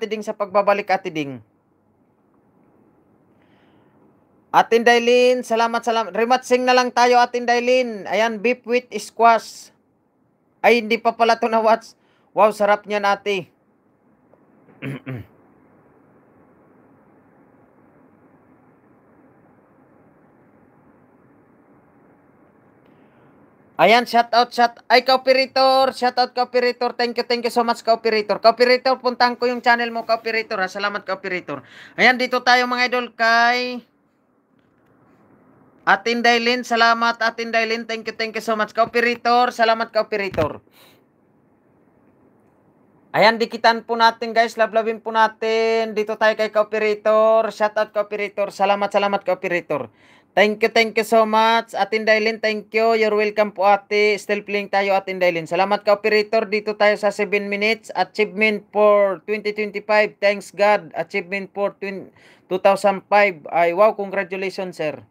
Ate Ding, sa pagbabalik, Ate Ding. Atin Dailin, salamat. Rematsing na lang tayo, Atin Dailin. Ayan, beef with squash. Ay, hindi pa pala to na watch. Wow, sarap niyan, ate. Ayan, shout out. Ay, ka-operator. Shout out, ka-operator. Thank you so much, ka-operator. Ka-operator, puntahan ko yung channel mo, ka-operator. Ha? Salamat, ka-operator. Ayan, dito tayo mga idol kay Atin Dailin. Salamat, Atin Dailin. Thank you so much, ka-operator. Salamat, ka-operator. Ayan, dikitan po natin, guys. Lablabin po natin. Dito tayo kay ka-operator. Shout out, ka-operator. Salamat, ka-operator. Thank you so much. Atin Dailin, thank you. You're welcome po, ate. Still playing tayo, Atin Dailin. Salamat, ka-operator. Dito tayo sa 7 minutes. Achievement for 2025. Thanks God. Achievement for 2005. Ay, wow, congratulations, sir.